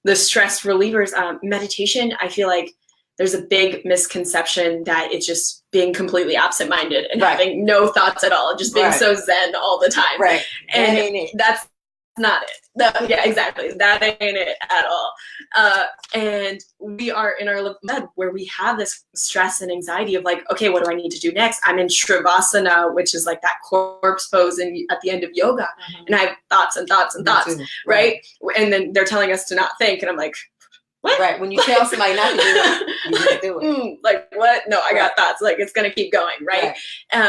The stress relievers, meditation, I feel like there's a big misconception that it's just being completely absent-minded and having no thoughts at all, just being so zen all the time. Right. And that's not it. Yeah, exactly. That ain't it at all. And we are in our bed where we have this stress and anxiety of like, okay, what do I need to do next? I'm in Shavasana, which is like that corpse pose at the end of yoga. And I have thoughts and thoughts and thoughts, right? And then they're telling us to not think. And I'm like, what? Right. When you tell somebody not to do it, you can't do it. Like, what? No, I got thoughts. Like, it's going to keep going, right?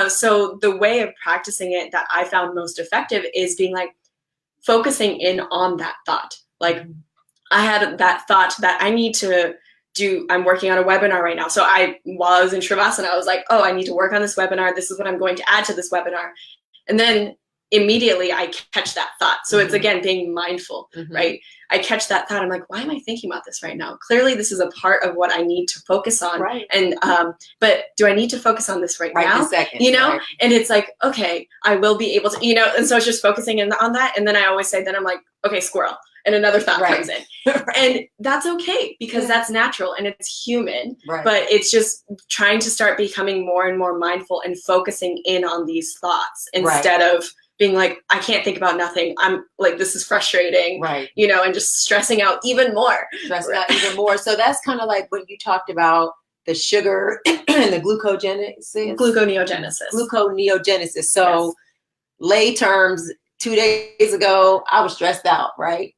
So the way of practicing it that I found most effective is being like, focusing in on that thought. Like, I had that thought that I need to do, I'm working on a webinar right now. So while I was in Shavasana, I was like, oh, I need to work on this webinar. This is what I'm going to add to this webinar. And then immediately I catch that thought. So it's, again, being mindful, right? I catch that thought. I'm like, why am I thinking about this right now? Clearly, this is a part of what I need to focus on. Right. And, but do I need to focus on this right now? This second, you know? And it's like, okay, I will be able to, and so it's just focusing in on that. And then I always say, then I'm like, okay, squirrel. And another thought comes in. And that's okay, because that's natural and it's human. But it's just trying to start becoming more and more mindful and focusing in on these thoughts instead of being like, I can't think about nothing. I'm like, this is frustrating, and just stressing out even more. So that's kind of like what you talked about, the sugar and the gluconeogenesis. So lay terms, 2 days ago, I was stressed out, right?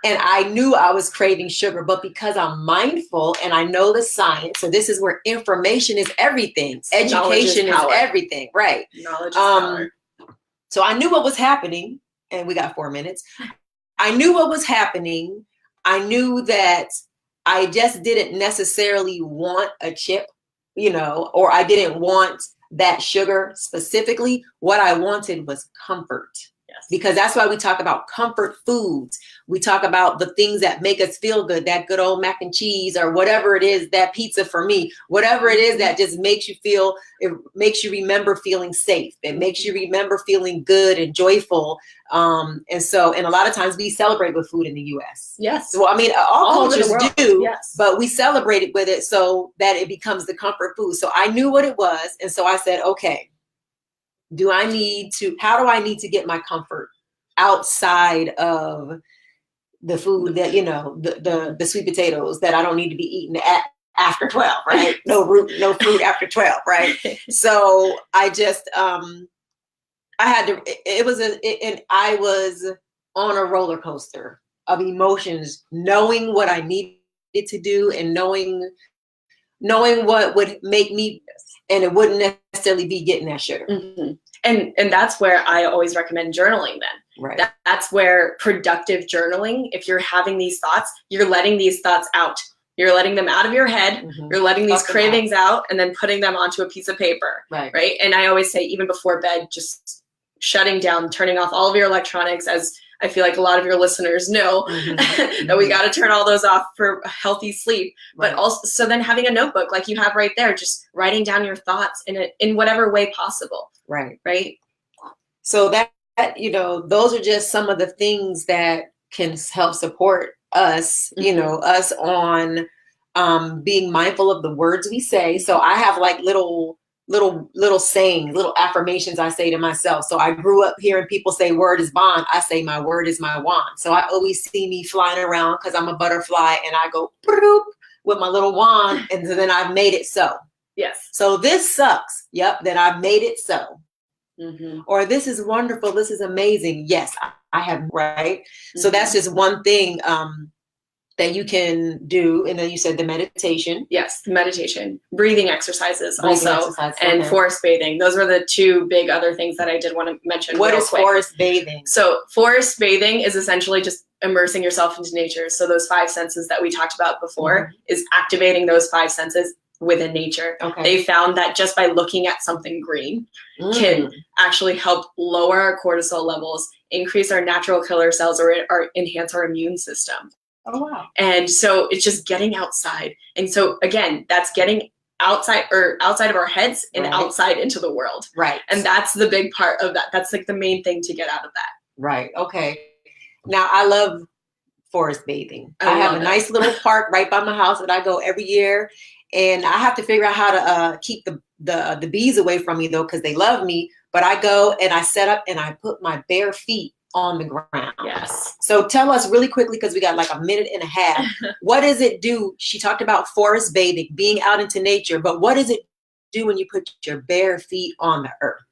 And I knew I was craving sugar, but because I'm mindful and I know the science, so this is where information is everything. Education is everything, right? Knowledge is power. So I knew what was happening, and we got 4 minutes. I knew what was happening. I knew that I just didn't necessarily want a chip, or I didn't want that sugar specifically. What I wanted was comfort. Because that's why we talk about comfort foods. We talk about the things that make us feel good, that good old mac and cheese or whatever it is, that pizza for me, whatever it is that just makes you feel, it makes you remember feeling safe. It makes you remember feeling good and joyful. And a lot of times we celebrate with food in the U.S. Yes. Well, I mean, all cultures do, yes. But we celebrate it with it so that it becomes the comfort food. So I knew what it was. And so I said, okay, how do I need to get my comfort outside of the food that, the sweet potatoes that I don't need to be eating after 12, right? No fruit after 12, right? So I just, I was on a roller coaster of emotions, knowing what I needed to do and knowing what would make me, and it wouldn't necessarily be getting that sugar. And that's where I always recommend journaling then. Right. That's where productive journaling, if you're having these thoughts, you're letting these thoughts out. You're letting them out of your head. You're letting these cravings out and then putting them onto a piece of paper. Right. And I always say, even before bed, just shutting down, turning off all of your electronics, as I feel like a lot of your listeners know that we got to turn all those off for healthy sleep. But also, so then having a notebook like you have right there, just writing down your thoughts in whatever way possible. Right. So that, those are just some of the things that can help support us, us on being mindful of the words we say. So I have like little sayings, little affirmations I say to myself. So I grew up hearing people say word is bond. I say my word is my wand. So I always see me flying around because I'm a butterfly and I go bloop with my little wand. And then I've made it so. Yes. So this sucks. Yep. Then I've made it so. or this is wonderful, this is amazing. Yes, I have, right? So that's just one thing that you can do. And then you said the meditation. Yes, the meditation, breathing exercises and forest bathing. Those were the two big other things that I did want to mention. What is forest bathing? So forest bathing is essentially just immersing yourself into nature. So those 5 senses that we talked about before is activating those 5 senses within nature. They found that just by looking at something green can actually help lower our cortisol levels, increase our natural killer cells, or enhance our immune system. Oh, wow. And so it's just getting outside. And so again, that's getting outside of our heads and outside into the world. Right. And that's the big part of that. That's like the main thing to get out of that. Right. Okay. Now I love forest bathing. I have a nice little park right by my house that I go every year. And I have to figure out how to keep the bees away from me though, because they love me. But I go and I set up and I put my bare feet on the ground. Yes. So tell us really quickly, because we got like a minute and a half. What does it do? She talked about forest bathing, being out into nature, but what does it do when you put your bare feet on the earth?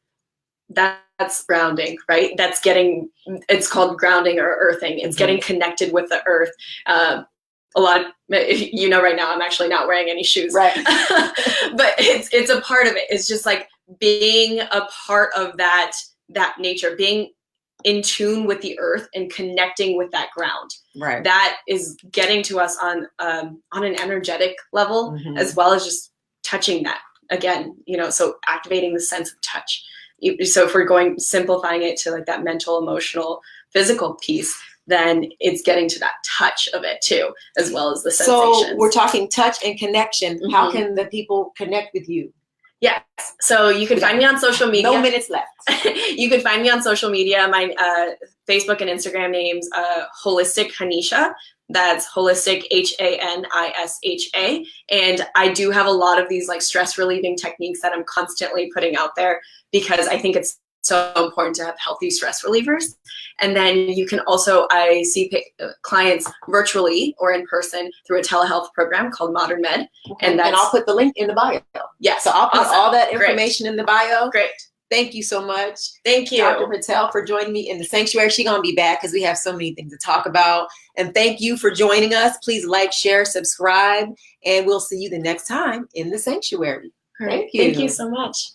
That's grounding, right? It's called grounding or earthing. It's getting connected with the earth. A lot of, right now I'm actually not wearing any shoes. Right. But it's a part of it. It's just like being a part of that nature, being in tune with the earth and connecting with that ground. Right. That is getting to us on an energetic level, as well as just touching that again, so activating the sense of touch. So if we're simplifying it to like that mental, emotional, physical piece, then it's getting to that touch of it too, as well as the sensations. So we're talking touch and connection. How can the people connect with you? Yes. So you can find me on social media. No minutes left. You can find me on social media. My Facebook and Instagram name's Holistic Hanisha. That's holistic, Hanisha. And I do have a lot of these like stress relieving techniques that I'm constantly putting out there because I think it's so important to have healthy stress relievers. And then you can also, I see clients virtually or in person through a telehealth program called Modern Med. And I'll put the link in the bio. Yes. So I'll put all that information in the bio. Great. Thank you so much. Thank you. Dr. Patel for joining me in the sanctuary. She's going to be back because we have so many things to talk about. And thank you for joining us. Please like, share, subscribe, and we'll see you the next time in the sanctuary. Thank you. Thank you so much.